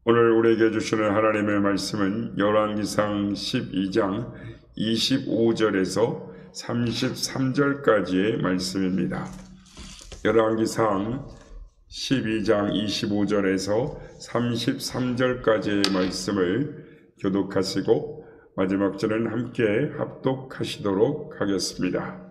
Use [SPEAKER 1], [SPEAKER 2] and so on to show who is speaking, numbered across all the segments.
[SPEAKER 1] 오늘 우리에게 주시는 하나님의 말씀은 열왕기상 12장 25절에서 33절까지의 말씀입니다. 열왕기상 12장 25절에서 33절까지의 말씀을 교독하시고 마지막 절은 함께 합독하시도록 하겠습니다.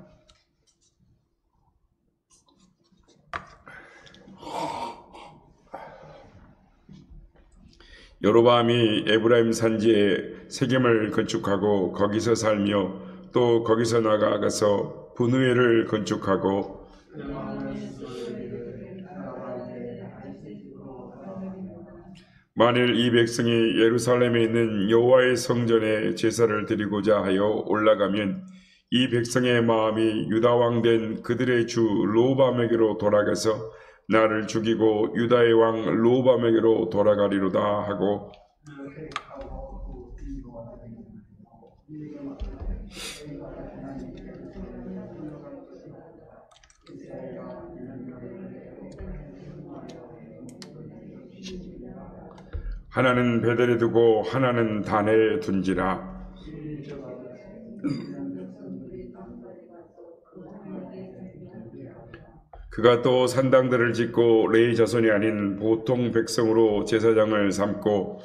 [SPEAKER 1] 여로보암이 에브라임 산지에 세겜을 건축하고 거기서 살며 또 거기서 나아가서 분우엘을 건축하고 만일 이 백성이 예루살렘에 있는 여호와의 성전에 제사를 드리고자 하여 올라가면 이 백성의 마음이 유다 왕 된 그들의 주 르호보암에게로 돌아가서 나를 죽이고 유다의 왕 르호보암에게로 돌아가리로다 하고 하나는 베델에 두고 하나는 단에 둔지라. 그가 또 산당들을 짓고 레위 자손이 아닌 보통 백성으로 제사장을 삼고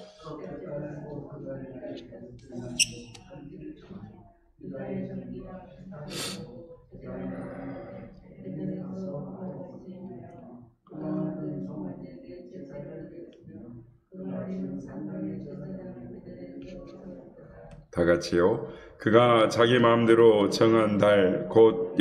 [SPEAKER 1] 다 같이요. 그가 자기 마음대로 정한 달 곧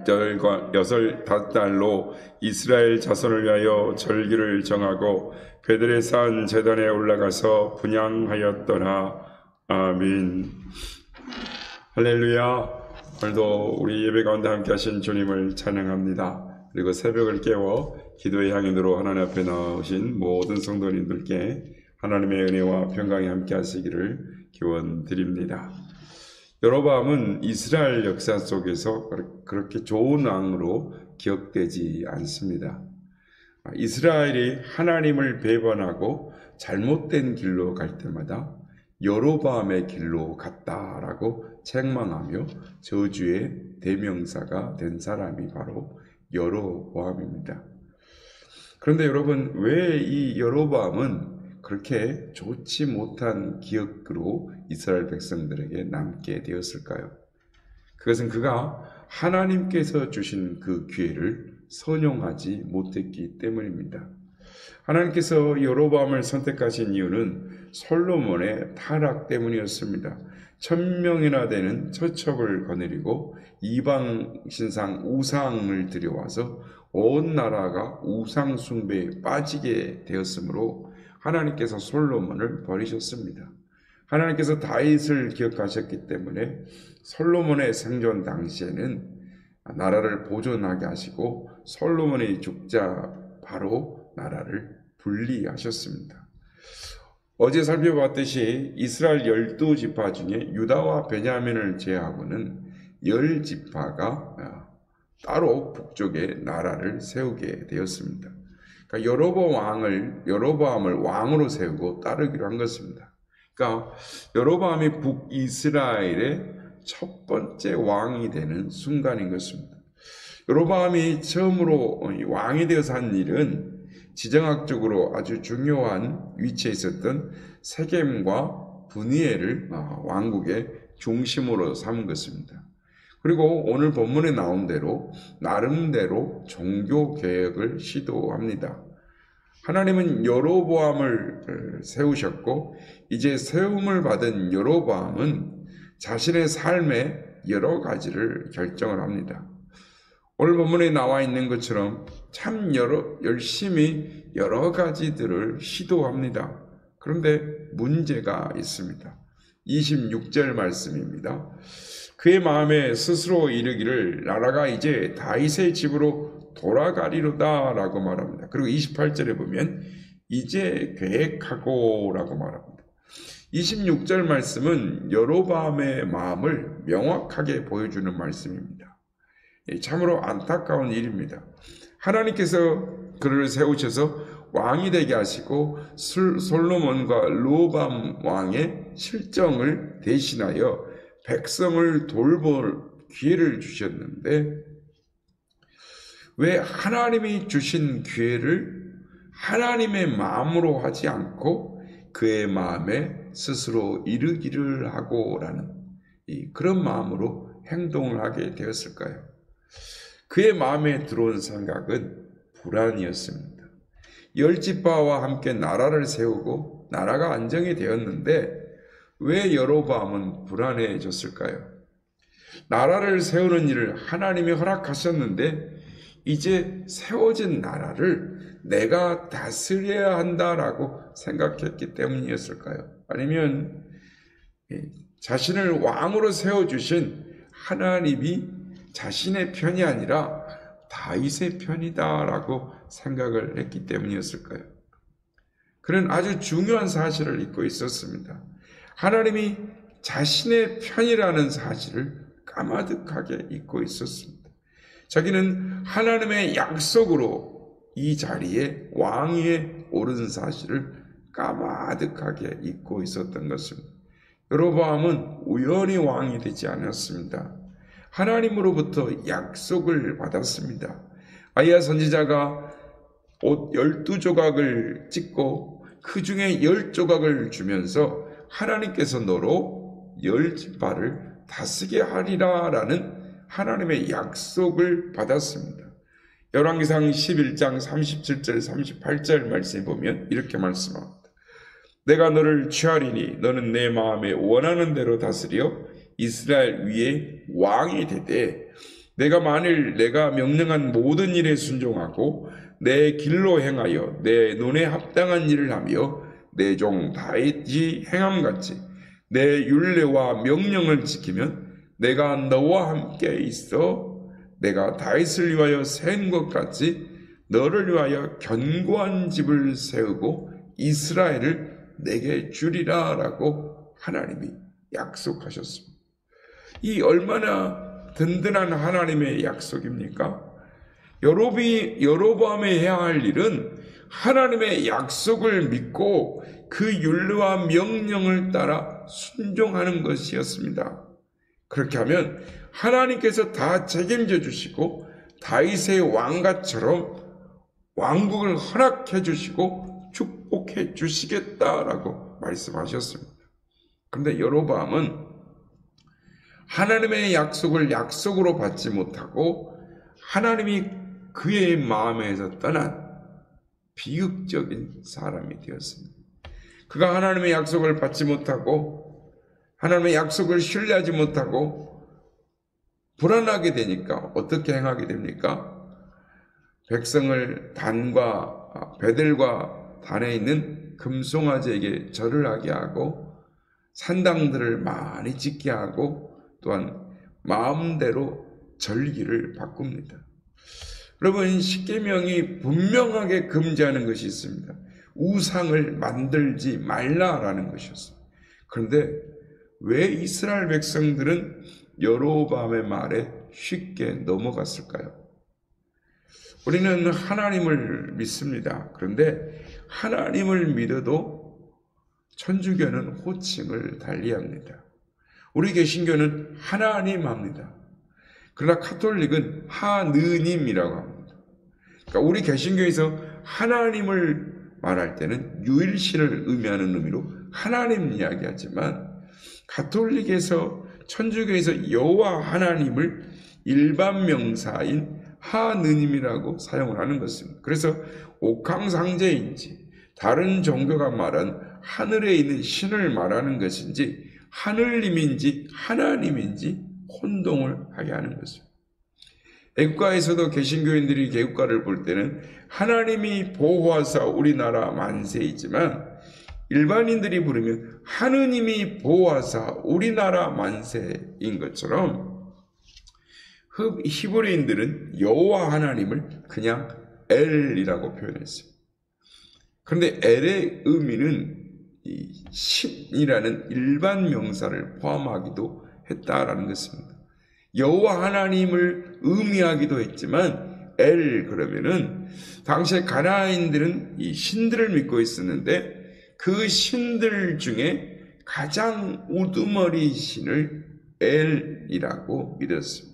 [SPEAKER 1] 65달로 이스라엘 자손을 위하여 절기를 정하고 베들에 쌓은 제단에 올라가서 분향하였더라. 아멘. 할렐루야. 오늘도 우리 예배 가운데 함께 하신 주님을 찬양합니다. 그리고 새벽을 깨워 기도의 향연으로 하나님 앞에 나오신 모든 성도님들께 하나님의 은혜와 평강이 함께 하시기를 기원드립니다. 여로보암은 이스라엘 역사 속에서 그렇게 좋은 왕으로 기억되지 않습니다. 이스라엘이 하나님을 배반하고 잘못된 길로 갈 때마다 여로보암의 길로 갔다라고 책망하며 저주의 대명사가 된 사람이 바로 여로보암입니다. 그런데 여러분, 왜 이 여로보암은 그렇게 좋지 못한 기억으로 이스라엘 백성들에게 남게 되었을까요? 그것은 그가 하나님께서 주신 그 기회를 선용하지 못했기 때문입니다. 하나님께서 여로보암을 선택하신 이유는 솔로몬의 타락 때문이었습니다. 1000명이나 되는 처첩을 거느리고 이방 신상 우상을 들여와서 온 나라가 우상 숭배에 빠지게 되었으므로 하나님께서 솔로몬을 버리셨습니다. 하나님께서 다윗을 기억하셨기 때문에 솔로몬의 생존 당시에는 나라를 보존하게 하시고 솔로몬이 죽자 바로 나라를 분리하셨습니다. 어제 살펴봤듯이 이스라엘 12지파 중에 유다와 베냐민을 제외하고는 10지파가 따로 북쪽에 나라를 세우게 되었습니다. 그러니까 여로보암을 왕으로 세우고 따르기로 한 것입니다. 그러니까 여로보암이 북이스라엘의 첫 번째 왕이 되는 순간인 것입니다. 여로보암이 처음으로 왕이 되어서 한 일은 지정학적으로 아주 중요한 위치에 있었던 세겜과 분이엘을 왕국의 중심으로 삼은 것입니다. 그리고 오늘 본문에 나온 대로 나름대로 종교 개혁을 시도합니다. 하나님은 여로보암을 세우셨고 이제 세움을 받은 여로보암은 자신의 삶의 여러 가지를 결정을 합니다. 오늘 본문에 나와 있는 것처럼 참 열심히 여러 가지들을 시도합니다. 그런데 문제가 있습니다. 26절 말씀입니다. 그의 마음에 스스로 이르기를 나라가 이제 다윗의 집으로 돌아가리로다 라고 말합니다. 그리고 28절에 보면 이제 계획하고 라고 말합니다. 26절 말씀은 여로보암의 마음을 명확하게 보여주는 말씀입니다. 참으로 안타까운 일입니다. 하나님께서 그를 세우셔서 왕이 되게 하시고 솔로몬과 르호보암 왕의 실정을 대신하여 백성을 돌볼 기회를 주셨는데, 왜 하나님이 주신 기회를 하나님의 마음으로 하지 않고 그의 마음에 스스로 이르기를 하고라는 그런 마음으로 행동을 하게 되었을까요? 그의 마음에 들어온 생각은 불안이었습니다. 10지파와 함께 나라를 세우고 나라가 안정이 되었는데 왜 여로보암은 불안해졌을까요? 나라를 세우는 일을 하나님이 허락하셨는데 이제 세워진 나라를 내가 다스려야 한다라고 생각했기 때문이었을까요? 아니면 자신을 왕으로 세워주신 하나님이 자신의 편이 아니라 다윗의 편이다라고 생각을 했기 때문이었을까요? 그는 아주 중요한 사실을 잊고 있었습니다. 하나님이 자신의 편이라는 사실을 까마득하게 잊고 있었습니다. 자기는 하나님의 약속으로 이 자리에 왕위에 오른 사실을 까마득하게 잊고 있었던 것입니다. 여로보암은 우연히 왕이 되지 않았습니다. 하나님으로부터 약속을 받았습니다. 아이야 선지자가 옷 12조각을 찢고 그 중에 10조각을 주면서 하나님께서 너로 10지파를 다스게 하리라 라는 하나님의 약속을 받았습니다. 열왕기상 11장 37절 38절 말씀에 보면 이렇게 말씀합니다. 내가 너를 취하리니 너는 내 마음에 원하는 대로 다스려 이스라엘 위에 왕이 되되 내가 만일 내가 명령한 모든 일에 순종하고 내 길로 행하여 내 눈에 합당한 일을 하며 내 종 다윗이 행함같이 내 율례와 명령을 지키면 내가 너와 함께 있어 내가 다윗을 위하여 세운 것 같이 너를 위하여 견고한 집을 세우고 이스라엘을 내게 주리라 라고 하나님이 약속하셨습니다. 이 얼마나 든든한 하나님의 약속입니까? 여로보암이 해야 할 일은 하나님의 약속을 믿고 그 율례와 명령을 따라 순종하는 것이었습니다. 그렇게 하면 하나님께서 다 책임져 주시고 다윗의 왕가처럼 왕국을 허락해 주시고 축복해 주시겠다라고 말씀하셨습니다. 그런데 여로보암은 하나님의 약속을 약속으로 받지 못하고 하나님이 그의 마음에서 떠난 비극적인 사람이 되었습니다. 그가 하나님의 약속을 받지 못하고 하나님의 약속을 신뢰하지 못하고 불안하게 되니까 어떻게 행하게 됩니까? 백성을 단과 베델과 단에 있는 금송아지에게 절을 하게 하고 산당들을 많이 짓게 하고 또한 마음대로 절기를 바꿉니다. 여러분, 십계명이 분명하게 금지하는 것이 있습니다. 우상을 만들지 말라라는 것이었어요. 그런데 왜 이스라엘 백성들은 여로보암의 말에 쉽게 넘어갔을까요? 우리는 하나님을 믿습니다. 그런데 하나님을 믿어도 천주교는 호칭을 달리합니다. 우리 개신교는 하나님 합니다. 그러나 카톨릭은 하느님이라고 합니다. 그러니까 우리 개신교에서 하나님을 말할 때는 유일신을 의미하는 의미로 하나님 이야기하지만 가톨릭에서 천주교에서 여호와 하나님을 일반 명사인 하느님이라고 사용을 하는 것입니다. 그래서 옥황상제인지 다른 종교가 말한 하늘에 있는 신을 말하는 것인지 하늘님인지 하나님인지 혼동을 하게 하는 것입니다. 애국가에서도 개신교인들이 개국가를 볼 때는 하나님이 보호하사 우리나라 만세이지만 일반인들이 부르면 하느님이 보호하사 우리나라 만세인 것처럼 히브리인들은 여호와 하나님을 그냥 엘이라고 표현했습니다. 그런데 엘의 의미는 이 신이라는 일반 명사를 포함하기도 했다라는 것입니다. 여호와 하나님을 의미하기도 했지만 엘 그러면은 당시에 가나안인들은 이 신들을 믿고 있었는데 그 신들 중에 가장 우두머리 신을 엘이라고 믿었습니다.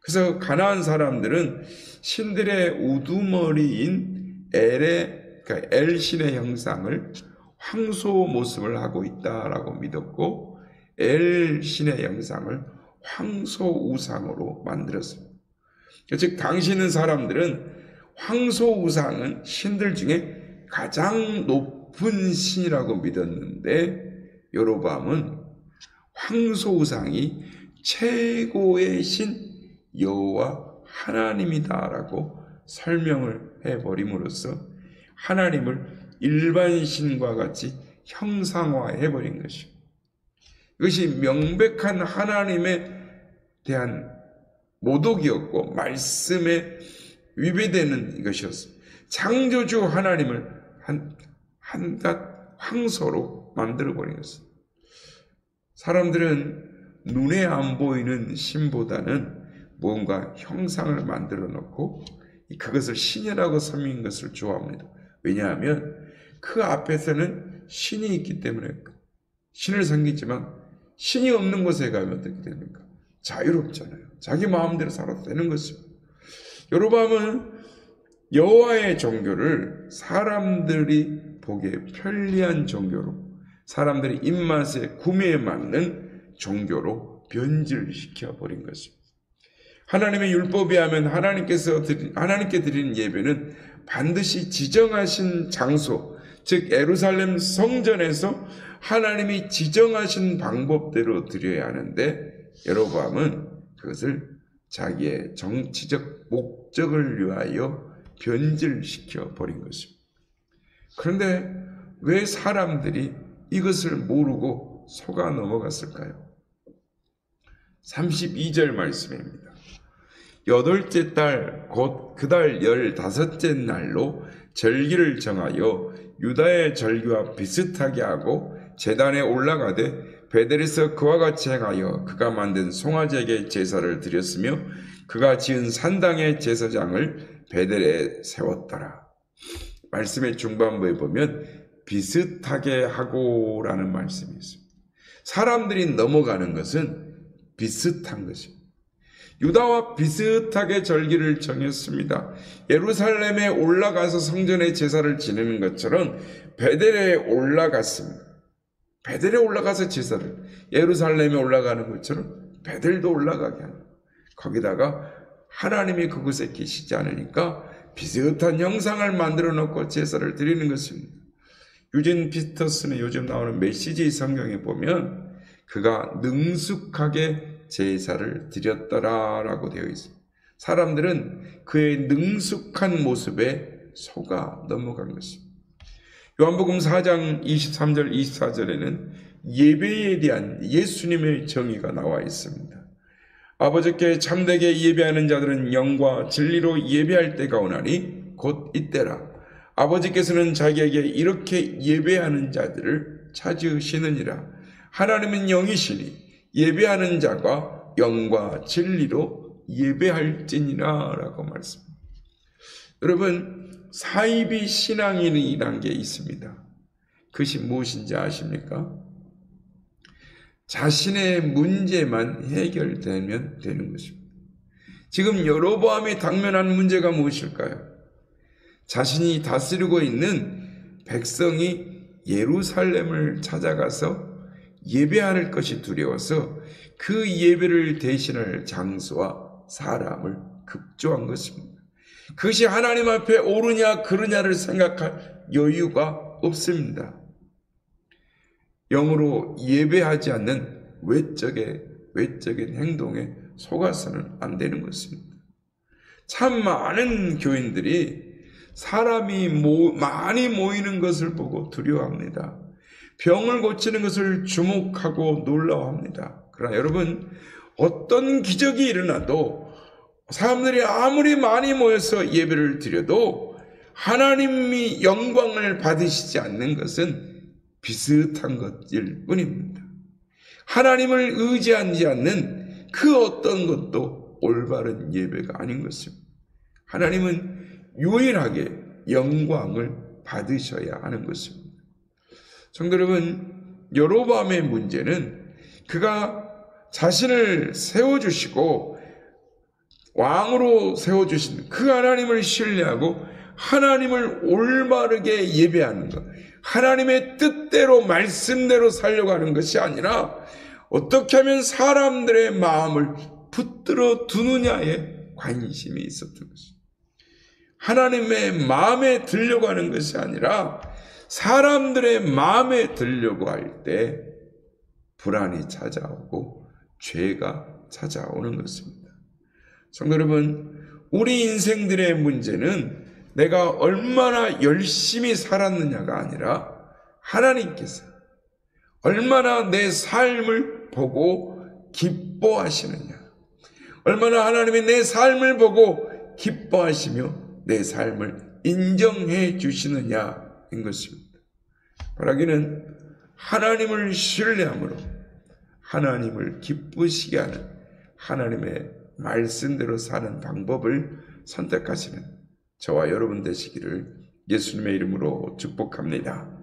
[SPEAKER 1] 그래서 가나안 사람들은 신들의 우두머리인 그러니까 엘 신의 형상을 황소 모습을 하고 있다라고 믿었고 엘 신의 형상을 황소 우상으로 만들었습니다. 즉 당시 있는 사람들은 황소 우상은 신들 중에 가장 높은 신이라고 믿었는데 여로보암은 황소 우상이 최고의 신 여호와 하나님이다라고 설명을 해버림으로써 하나님을 일반 신과 같이 형상화해버린 것이고 이것이 명백한 하나님에 대한 모독이었고 말씀에 위배되는 이것이었습니다. 창조주 하나님을 한낱 황소로 만들어버린 것입니다. 사람들은 눈에 안 보이는 신보다는 무언가 형상을 만들어 놓고 그것을 신이라고 섬기는 것을 좋아합니다. 왜냐하면 그 앞에서는 신이 있기 때문에 신을 섬기지만 신이 없는 곳에 가면 어떻게 됩니까? 자유롭잖아요. 자기 마음대로 살아도 되는 것입니다. 여로보암은 여호와의 종교를 사람들이 보기에 편리한 종교로 사람들의 입맛에 구매에 맞는 종교로 변질시켜 버린 것입니다. 하나님의 율법에 하면 하나님께 드리는 예배는 반드시 지정하신 장소, 즉 예루살렘 성전에서 하나님이 지정하신 방법대로 드려야 하는데 여로보암은 그것을 자기의 정치적 목적을 위하여 변질시켜 버린 것입니다. 그런데 왜 사람들이 이것을 모르고 속아 넘어갔을까요? 32절 말씀입니다. 8째 달 곧 그 달 15째 날로 절기를 정하여 유다의 절기와 비슷하게 하고 제단에 올라가되 베델에서 그와 같이 행하여 그가 만든 송아지에게 제사를 드렸으며 그가 지은 산당의 제사장을 베델에 세웠더라. 말씀의 중반부에 보면 비슷하게 하고라는 말씀이 있습니다. 사람들이 넘어가는 것은 비슷한 것입니다. 유다와 비슷하게 절기를 정했습니다. 예루살렘에 올라가서 성전의 제사를 지내는 것처럼 베델에 올라갔습니다. 베델에 올라가서 제사를, 예루살렘에 올라가는 것처럼 베델도 올라가게 하는, 거기다가 하나님이 그곳에 계시지 않으니까 비슷한 형상을 만들어 놓고 제사를 드리는 것입니다. 유진 피터슨의 요즘 나오는 메시지 성경에 보면 그가 능숙하게 제사를 드렸더라라고 되어 있습니다. 사람들은 그의 능숙한 모습에 속아 넘어간 것입니다. 요한복음 4장 23절 24절에는 예배에 대한 예수님의 정의가 나와 있습니다. 아버지께 참되게 예배하는 자들은 영과 진리로 예배할 때가 오나니 곧 이때라. 아버지께서는 자기에게 이렇게 예배하는 자들을 찾으시느니라. 하나님은 영이시니 예배하는 자가 영과 진리로 예배할지니라 라고 말씀합니다. 여러분, 사이비 신앙인이라는 게 있습니다. 그것이 무엇인지 아십니까? 자신의 문제만 해결되면 되는 것입니다. 지금 여로보암이 당면한 문제가 무엇일까요? 자신이 다스리고 있는 백성이 예루살렘을 찾아가서 예배할 것이 두려워서 그 예배를 대신할 장소와 사람을 급조한 것입니다. 그것이 하나님 앞에 옳으냐 그르냐를 생각할 여유가 없습니다. 영으로 예배하지 않는 외적인 행동에 속아서는 안 되는 것입니다. 참 많은 교인들이 사람이 많이 모이는 것을 보고 두려워합니다. 병을 고치는 것을 주목하고 놀라워합니다. 그러나 여러분, 어떤 기적이 일어나도 사람들이 아무리 많이 모여서 예배를 드려도 하나님이 영광을 받으시지 않는 것은 비슷한 것일 뿐입니다. 하나님을 의지하지 않는 그 어떤 것도 올바른 예배가 아닌 것입니다. 하나님은 유일하게 영광을 받으셔야 하는 것입니다. 성도 여러분, 여로보암의 문제는 그가 자신을 세워주시고 왕으로 세워주신 그 하나님을 신뢰하고 하나님을 올바르게 예배하는 것, 하나님의 뜻대로 말씀대로 살려고 하는 것이 아니라 어떻게 하면 사람들의 마음을 붙들어 두느냐에 관심이 있었던 것입니다. 하나님의 마음에 들려고 하는 것이 아니라 사람들의 마음에 들려고 할 때 불안이 찾아오고 죄가 찾아오는 것입니다. 성도 여러분, 우리 인생들의 문제는 내가 얼마나 열심히 살았느냐가 아니라 하나님께서 얼마나 내 삶을 보고 기뻐하시느냐, 얼마나 하나님이 내 삶을 보고 기뻐하시며 내 삶을 인정해 주시느냐인 것입니다. 바라기는 하나님을 신뢰함으로 하나님을 기쁘시게 하는 하나님의 말씀대로 사는 방법을 선택하시는 저와 여러분 되시기를 예수님의 이름으로 축복합니다.